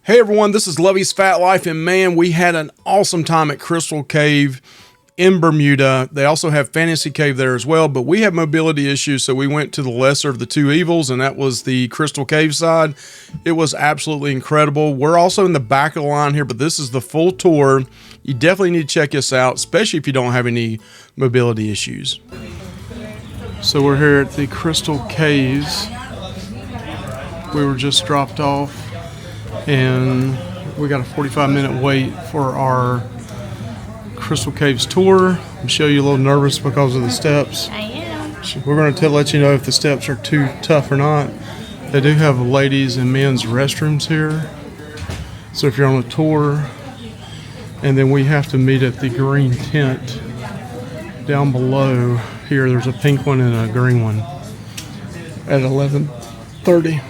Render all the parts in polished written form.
Hey everyone, this is Lovey's Fat Life, and man, we had an awesome time at Crystal Cave in Bermuda. They also have Fantasy Cave there as well, but we have mobility issues, so we went to the lesser of the two evils, and that was the Crystal Cave side. It was absolutely incredible. We're also in the back of the line here, but this is the full tour. You definitely need to check us out, especially if you don't have any mobility issues. So we're here at the Crystal Caves. We were just dropped off, and we got a 45-minute wait for our Crystal Caves tour. Michelle, you a little nervous because of the steps? I am. We're going to let you know if the steps are too tough or not. They do have ladies and men's restrooms here, so if you're on a tour. And then we have to meet at the green tent down below here. There's a pink one and a green one at 11:30.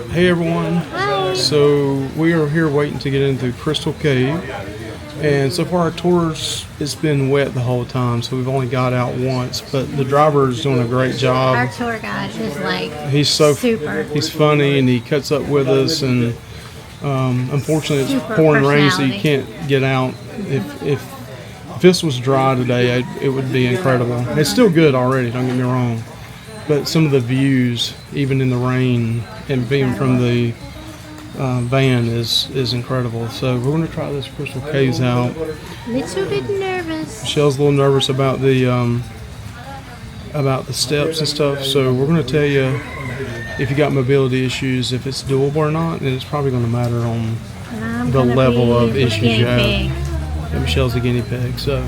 Hey everyone. Hi. So we are here waiting to get into Crystal Cave, and so far our tours, it's been wet the whole time, so we've only got out once, but the driver is doing a great job. Our tour guide is like super. He's funny and he cuts up with us, and unfortunately it's pouring rain, so you can't get out. If this was dry today, it would be incredible. It's still good already, don't get me wrong, but some of the views, even in the rain and being from the van, is incredible. So we're going to try this Crystal Caves out. Little bit nervous. Michelle's a little nervous about the steps and stuff. So we're going to tell you if you got mobility issues, if it's doable or not, and it's probably going to matter on the level of issues you have. And Michelle's a guinea pig. So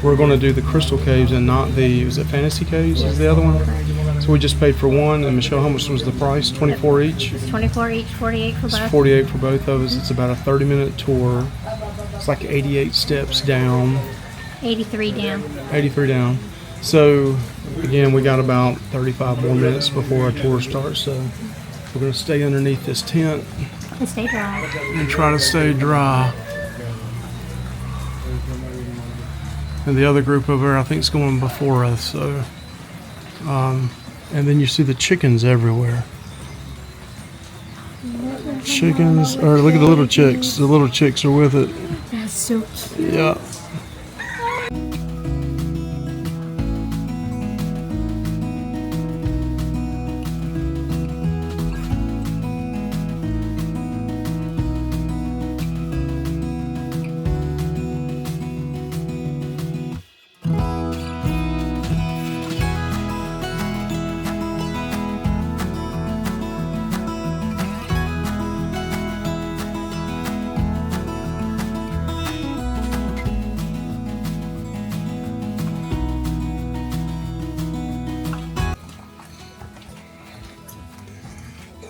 we're going to do the Crystal Caves and not the, was it Fantasy Caves is the other one? So we just paid for one. And Michelle, how much was the price? 24 each? It's 24 each, 48 for both. It's 48 for both of us. It's about a 30-minute tour. It's like 88 steps down. 83 down. 83 down. So again, we got about 35 more minutes before our tour starts. So we're going to stay underneath this tent And stay dry. and try to stay dry. And the other group over there, I think, is going before us. So, and then you see the chickens everywhere. Chickens, or look at the little chicks. The little chicks are with it. That's so cute. Yeah.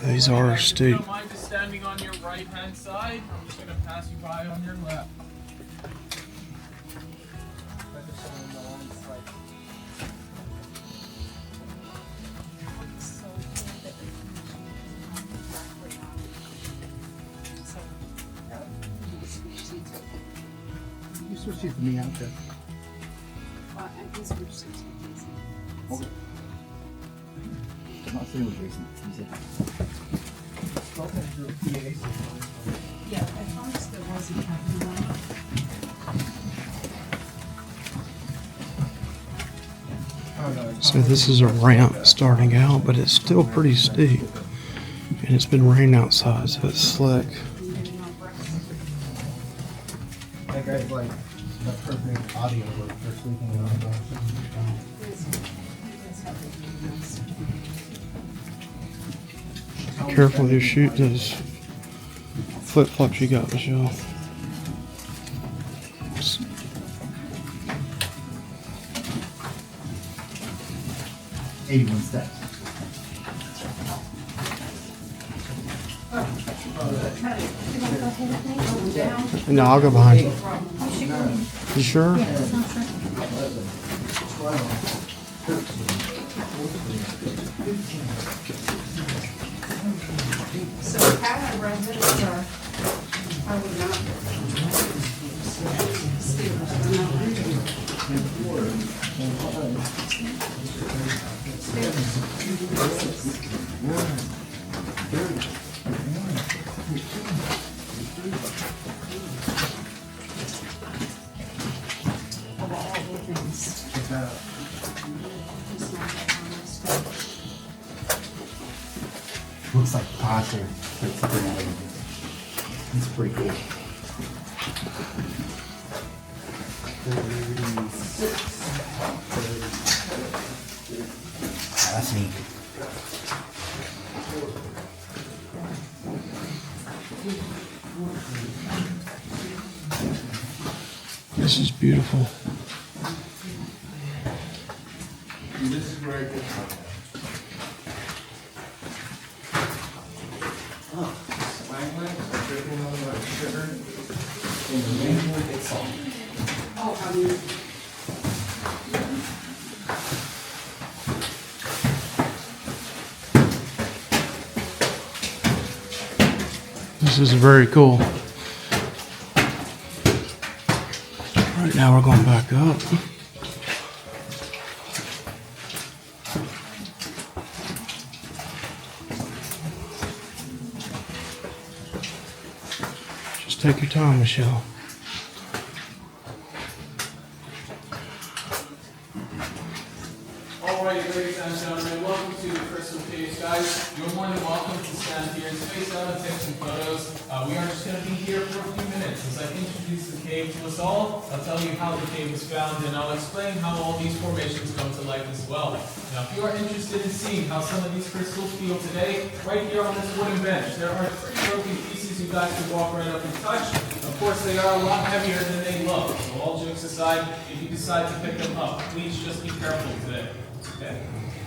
These are steep. Don't mind just standing on your right hand side. I'm just going to pass you by on your left. You switch seats with me out there. I can switch seats with Jason. Okay. I'm not sitting with Jason. He's in. Yeah, at first there wasn't having one. So this is a ramp starting out, but it's still pretty steep. And it's been raining outside, so it's slick. That guy's like the perfect audio work for sleeping on. Be careful with your shoot, those flip-flops you got, Michelle. 81 steps. No, I'll go behind you. You sure? So had I read this, I would not. Looks like plaster. It's pretty cool. 36. That's neat. This is beautiful. This is where it gets from. Oh, swaglet, drinking all my sugar, and the main one gets salt. Oh, how do you? This is very cool. Right now we're going back up. Just take your time, Michelle. Alright, ladies and gentlemen, welcome to the Crystal Caves, guys. You're more than welcome to stand here and space out and take some photos. We are just going to be here for a few minutes. As I introduce the cave to us all, I'll tell you how the cave was found, and I'll explain how all these formations come to life as well. Now, if you are interested in seeing how some of these crystals feel today, right here on this wooden bench, there are 3 broken pieces you guys can walk right up and touch. Of course, they are a lot heavier than they look. So all jokes aside, if you decide to pick them up, please just be careful today. Okay.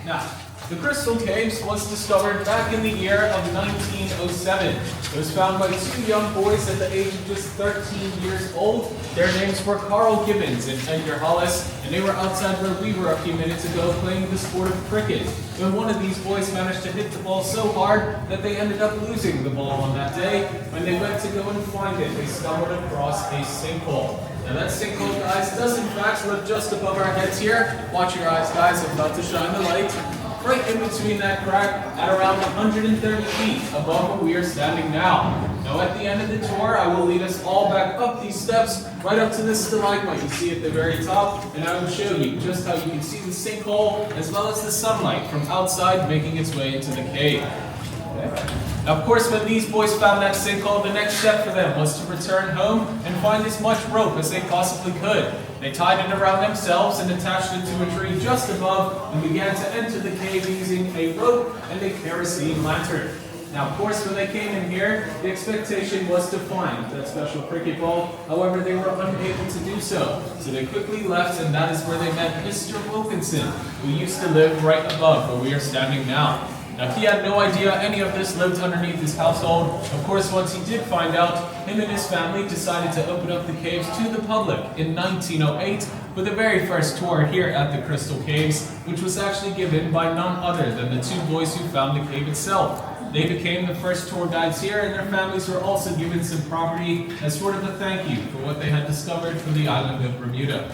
Now, the Crystal Caves was discovered back in the year of 1907. It was found by 2 young boys at the age of just 13 years old. Their names were Carl Gibbons and Edgar Hollis, and they were outside where we were a few minutes ago playing the sport of cricket. When one of these boys managed to hit the ball so hard that they ended up losing the ball on that day. When they went to go and find it, they stumbled across a sinkhole. Now that sinkhole, guys, does in fact live just above our heads here. Watch your eyes, guys, I'm about to shine the light. Right in between that crack at around 130 feet above where we are standing now. Now at the end of the tour, I will lead us all back up these steps, right up to this stalagmite you see at the very top, and I will show you just how you can see the sinkhole as well as the sunlight from outside making its way into the cave. Now, of course, when these boys found that sinkhole, the next step for them was to return home and find as much rope as they possibly could. They tied it around themselves and attached it to a tree just above and began to enter the cave using a rope and a kerosene lantern. Now, of course, when they came in here, the expectation was to find that special cricket ball. However, they were unable to do so. So they quickly left, and that is where they met Mr. Wilkinson, who used to live right above where we are standing now. Now, he had no idea any of this lived underneath his household. Of course, once he did find out, him and his family decided to open up the caves to the public in 1908 with the very first tour here at the Crystal Caves, which was actually given by none other than the 2 boys who found the cave itself. They became the first tour guides here, and their families were also given some property as sort of a thank you for what they had discovered from the island of Bermuda.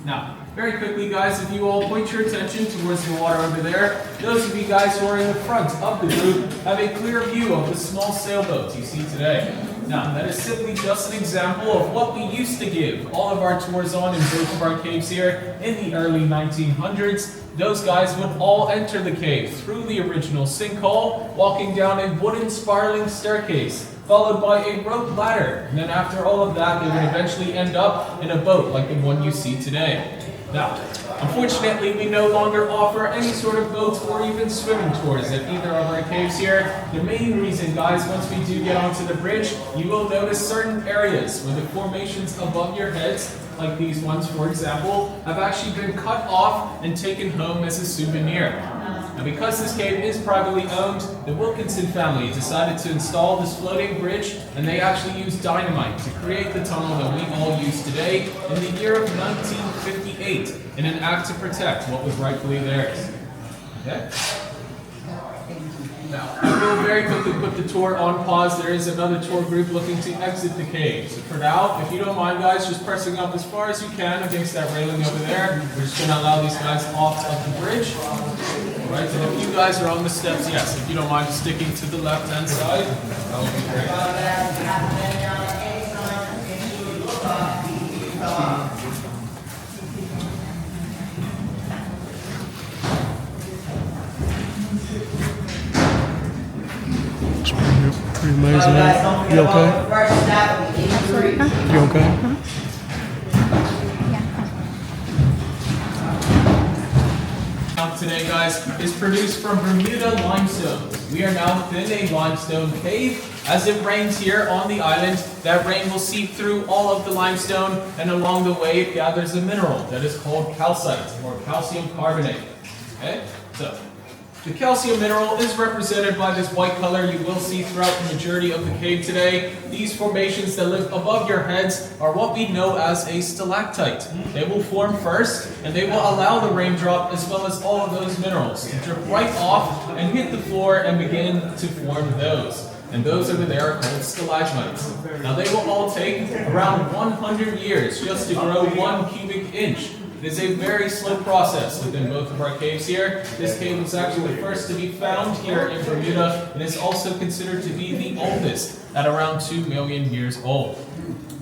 Now, very quickly, guys, if you all point your attention towards the water over there, those of you guys who are in the front of the group have a clear view of the small sailboat you see today. Now, that is simply just an example of what we used to give all of our tours on in both of our caves here in the early 1900s. Those guys would all enter the cave through the original sinkhole, walking down a wooden spiraling staircase, followed by a rope ladder. And then after all of that, they would eventually end up in a boat like the one you see today. Now, unfortunately, we no longer offer any sort of boats or even swimming tours at either of our caves here. The main reason, guys, once we do get onto the bridge, you will notice certain areas where the formations above your heads, like these ones for example, have actually been cut off and taken home as a souvenir. Now, because this cave is privately owned, the Wilkinson family decided to install this floating bridge, and they actually used dynamite to create the tunnel that we all use today in the year of 1958 in an act to protect what was rightfully theirs. Okay? Now, I will very quickly put the tour on pause. There is another tour group looking to exit the cave. So for now, if you don't mind, guys, just pressing up as far as you can against that railing over there. We're just going to allow these guys off of the bridge. All right, and if you guys are on the steps, yes, if you don't mind sticking to the left-hand side, that would be great. Pretty amazing. You okay? You okay? Today, guys, is produced from Bermuda limestone. We are now within a limestone cave. As it rains here on the island, that rain will seep through all of the limestone, and along the way it gathers a mineral that is called calcite, or calcium carbonate. Okay? So, the calcium mineral is represented by this white color you will see throughout the majority of the cave today. These formations that live above your heads are what we know as a stalactite. They will form first, and they will allow the raindrop as well as all of those minerals to drip right off and hit the floor and begin to form those. And those over there are called stalagmites. Now they will all take around 100 years just to grow 1 cubic inch. It is a very slow process within both of our caves here. This cave was actually the first to be found here in Bermuda, and is also considered to be the oldest at around 2 million years old.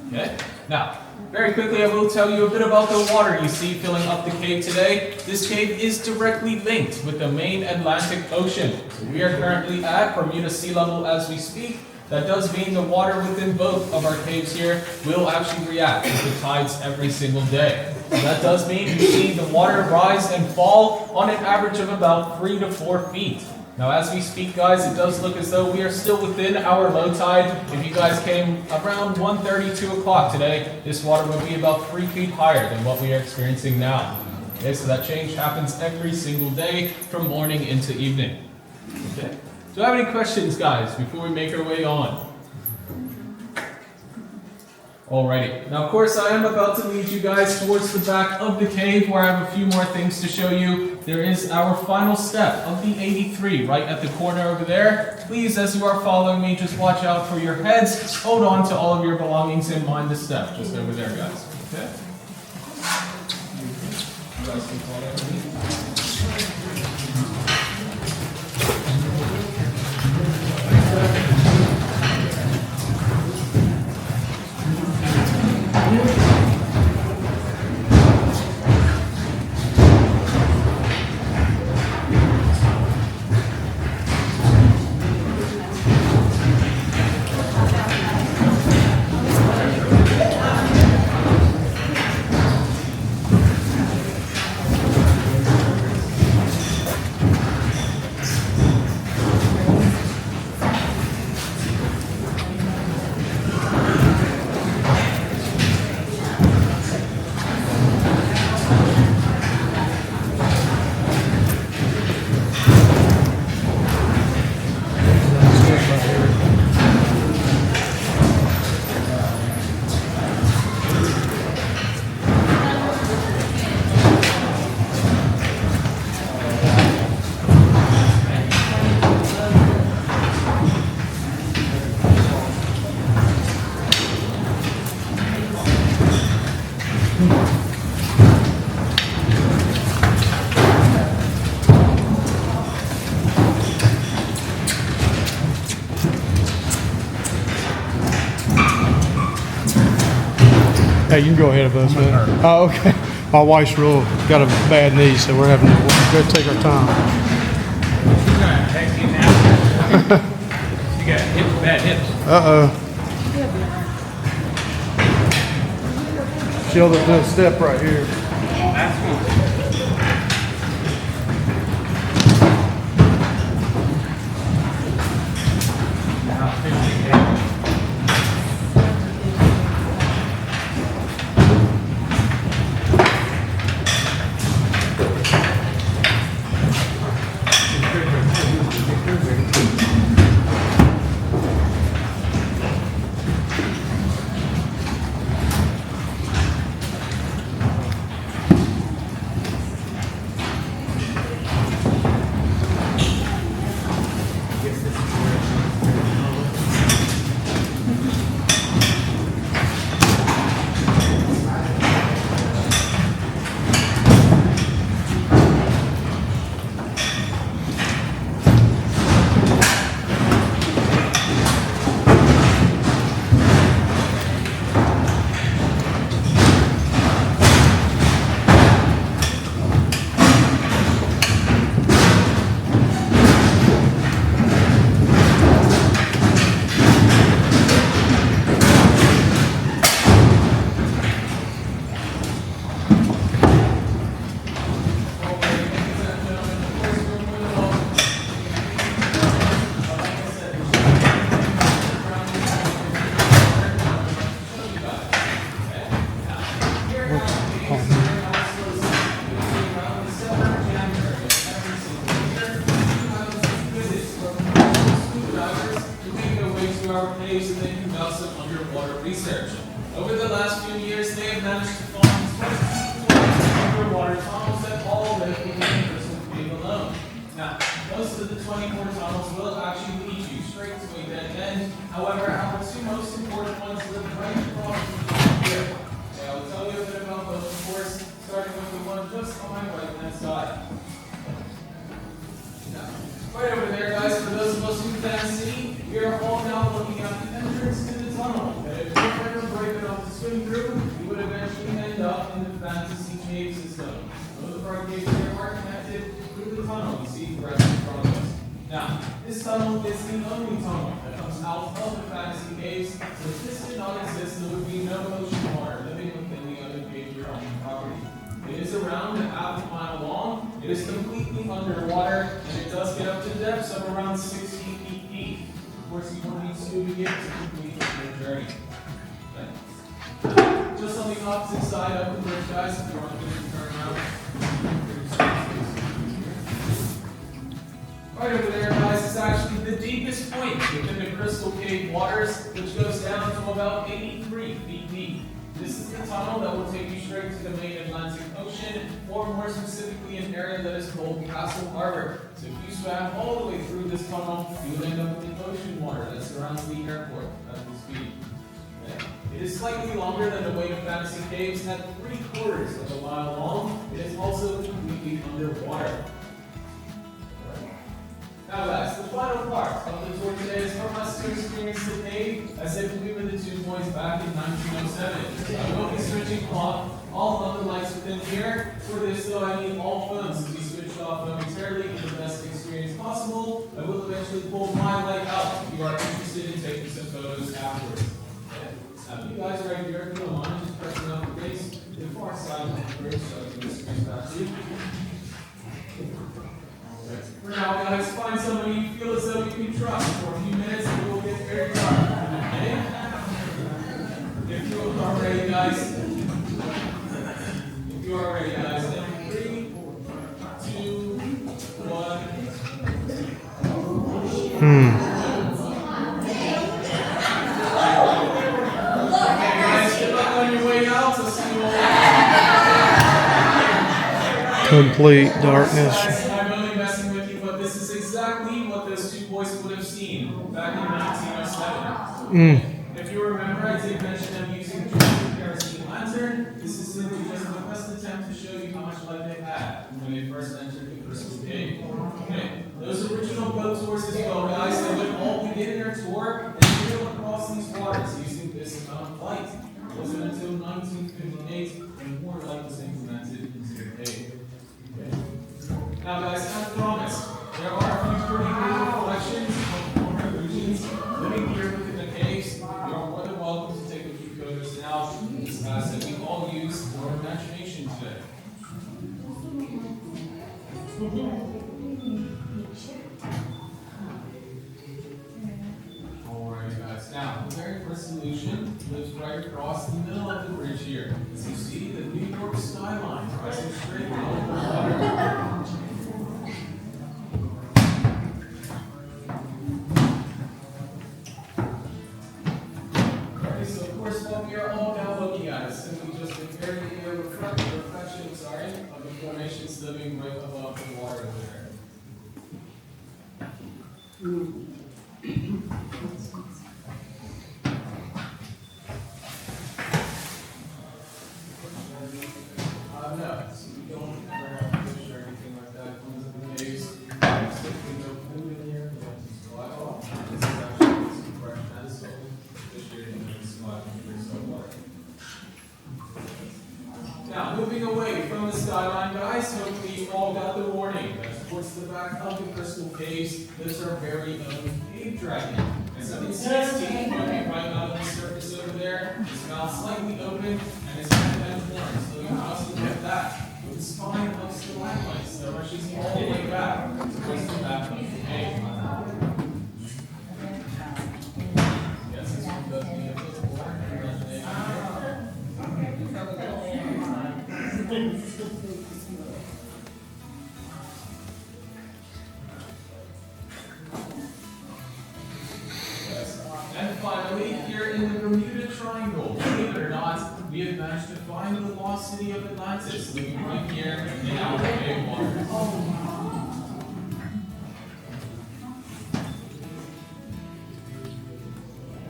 Okay? Now, very quickly I will tell you a bit about the water you see filling up the cave today. This cave is directly linked with the main Atlantic Ocean. We are currently at Bermuda sea level as we speak. That does mean the water within both of our caves here will actually react with the tides every single day. So that does mean you see the water rise and fall on an average of about 3 to 4 feet. Now as we speak, guys, it does look as though we are still within our low tide. If you guys came around 1:30, 2 o'clock today, this water would be about 3 feet higher than what we are experiencing now. Okay, so that change happens every single day from morning into evening. Okay. Do you have any questions, guys, before we make our way on? Alrighty. Now, of course, I am about to lead you guys towards the back of the cave where I have a few more things to show you. There is our final step of the 83 right at the corner over there. Please, as you are following me, just watch out for your heads. Hold on to all of your belongings and mind the step just over there, guys. Okay? You guys can follow me. Hey, you can go ahead of us, man. Oh, okay. My wife's got a bad knee, so we're having to go take our time. You got bad hips. Uh-oh. She'll do a step right here. underground caves and then conduct some underwater research. Over the last few years, they have managed to find 20 underwater tunnels that all live within the Crystal Cave alone. Now, most of the 24 tunnels will actually lead you straight to a dead end. However, our two most important ones live right across from here. Okay, I'll tell you a bit about those, of course, starting with the one just on my right-hand side. Now, right over there, guys, for those of us who can't see, we are all now looking at the entrance to the tunnel. And if you were ever brave enough to swim through, you would eventually end up in the fantasy cave system. Those of our caves here are connected through the tunnel you see right in front of us. Now, this tunnel is the only tunnel that comes out of the fantasy caves, so if this did not exist, there would be no ocean water living within the other cave here on the property. It is around a half a mile long, it is completely underwater, and it does get up to depths of around 60 feet deep. Of course, you don't need scuba gear to complete your journey. Okay. Just on the opposite side of the bridge, guys, if you want to turn around. Right over there, guys, is actually the deepest point within the Crystal Cave waters, which goes down to about 83 feet deep. This is the tunnel that will take you straight to the main Atlantic Ocean, or more specifically an area that is called Castle Harbor. So if you swam all the way through this tunnel, you would end up in the ocean water that surrounds the airport as we speak. It is slightly longer than the Way of Fantasy Caves, at 3/4 of a mile long. It is also completely underwater. Now guys, the final part of the tour today is for us to experience the cave as if we were the two boys back in 1907. I will be switching off all of the lights within here. For this though, I need all phones to be switched off momentarily for the best experience possible. I will eventually pull my light out if you are interested in taking some photos afterwards. Now you guys right here, if you don't mind, just pressing up the base, the far side of the bridge so I can just screen back to you. For now, guys, find somebody you feel as though you can trust for a few minutes and it will get very dark. Okay? If you are ready, guys. If you are ready, guys. In 3, 2, 1. Okay, guys, good luck on your way out. So see you all. Complete darkness. This is exactly what those two boys would have seen back in 1907. If you remember, I did mention them using a kerosene lantern. This is simply just the best attempt to show you how much light they had when they first entered the Crystal Cave. Okay, those original boat tours as well, guys, they would all begin their tour and sail across these waters using this amount of light. It wasn't until 1958 when more light was implemented into the cave. Okay. Now, guys, as promised, there are a few pretty cool collections of former illusions living here within the caves. You are more than welcome to take a few photos now. This class that we all use for our imagination today. Alright, guys. Now, the very first illusion lives right across the middle of the bridge here. As you see, the New York skyline rising straight out of the water. What we are all now looking at is simply just a very reflection of the formations living right above the water there. No, so we don't ever have a fish or anything like that comes in the caves. There's simply no food in here. We have to supply off. This is actually some fresh medicine. Fish here and supply water. Now, moving away from the skyline, guys, hopefully you all got the warning that towards the back of the Crystal Caves, there's our very own cave dragon. As you can see, its teeth poking right out of the surface over there, its mouth slightly open, and its head and horns looking just like that, with a spine of stalagmites that rushes all the way back towards the back of the cave. Yes, this one does need a little more imagination here. Yes. And in the Bermuda Triangle. Believe it or not, we have managed to find the lost city of Atlantis living right here in our cave waters.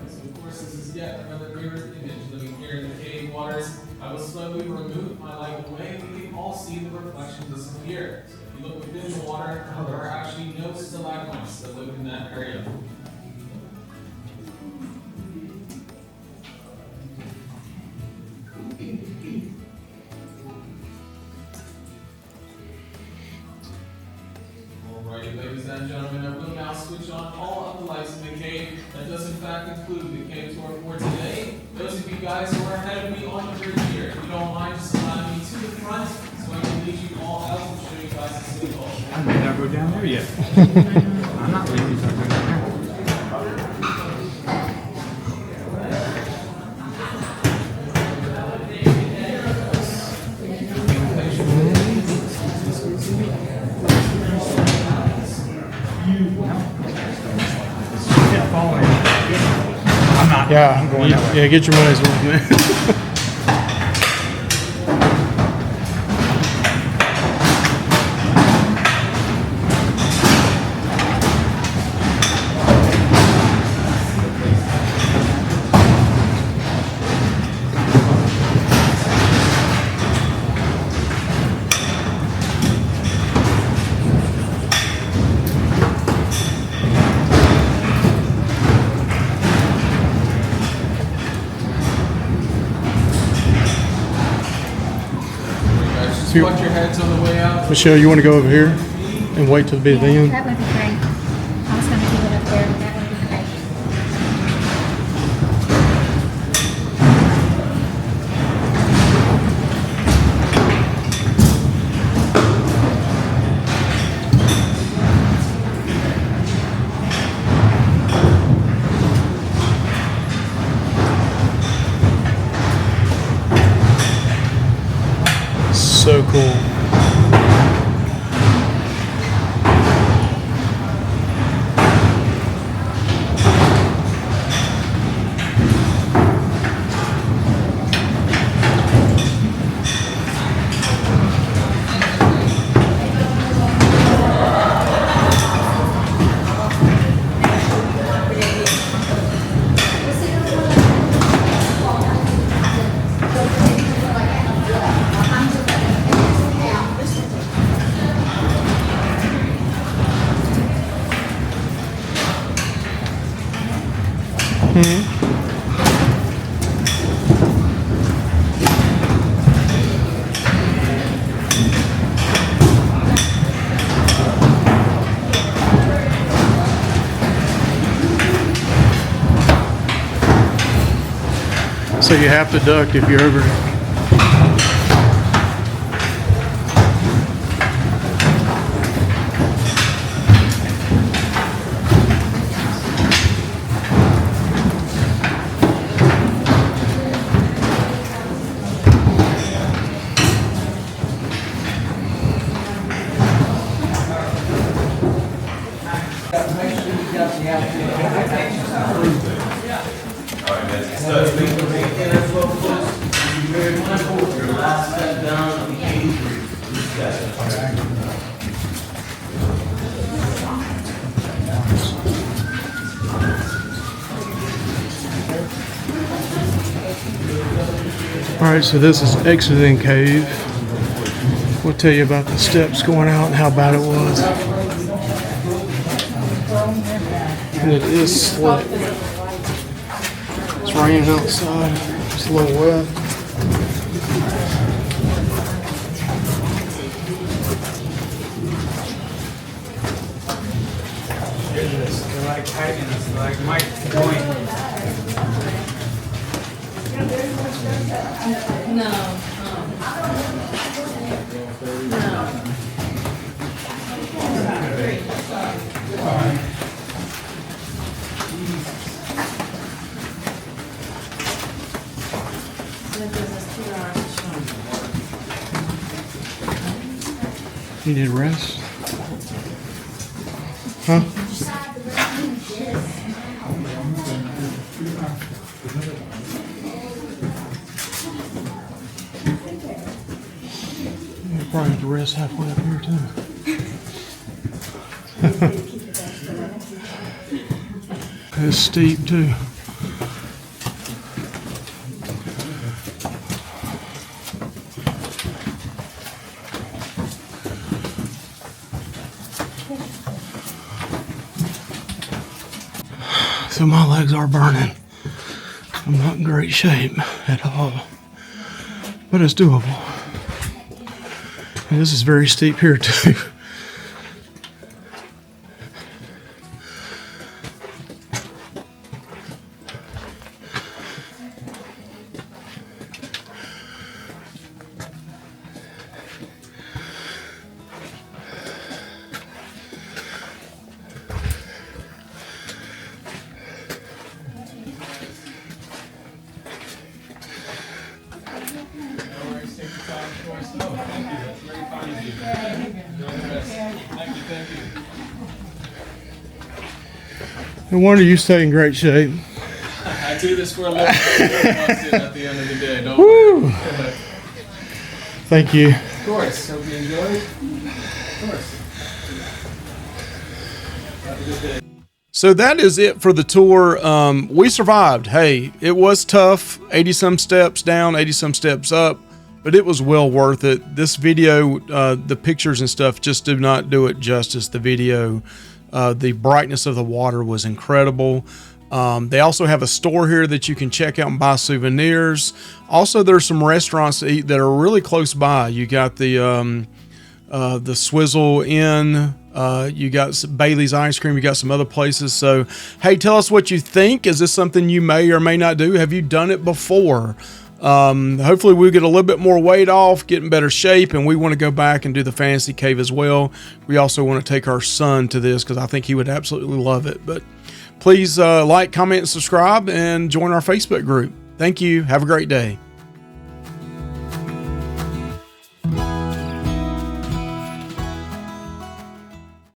So of course, this is yet another mirror image living here in the cave waters. I will slowly remove my light away and we can all see the reflection disappear. So if you look within the water, there are actually no stalagmites that live in that area. Alrighty, ladies and gentlemen, I will now switch on all of the lights in the cave. That does in fact include the cave tour for today. Those of you guys who are ahead of me on the bridge here, if you don't mind, just allow me to the front so I can lead you all out and show you guys the city hall. I may not go down there yet. I'm not leaving until I go down there. Yeah, following. I'm not. Yeah, I'm going that way. Yeah, get your money's worth, man. Just watch your heads on the way out. Michelle, you want to go over here and wait till the Yeah, end? that would be great. I was gonna do it up there, but that would be great. So cool. So you have to duck if you're over. All right, so this is exiting cave. We'll tell you about the steps going out and how bad it was. And it is slick. It's raining outside. It's a little wet. They're like tightening us, like Mike going. You need rest? Huh? You probably have to rest halfway up here too. It's steep too. So my legs are burning. I'm not in great shape at all, but it's doable. And this is very steep here too. No wonder you stay in great shape. I do this for a living. At the end of the day, don't worry. Thank you. Of course. Hope you enjoyed. Of course. Have a good day. So that is it for the tour. We survived. Hey, it was tough. 80 some steps down, 80 some steps up, but it was well worth it. This video, the pictures and stuff just do not do it justice. The video, the brightness of the water was incredible. They also have a store here that you can check out and buy souvenirs. Also, there's some restaurants to eat that are really close by. You got the Swizzle Inn. You got Bailey's ice cream. You got some other places. So, hey, tell us what you think. Is this something you may or may not do? Have you done it before? Hopefully we get a little bit more weight off, get in better shape, and we want to go back and do the fantasy cave as well. We also want to take our son to this because I think he would absolutely love it. But please like, comment, and subscribe, and join our Facebook group. Thank you. Have a great day.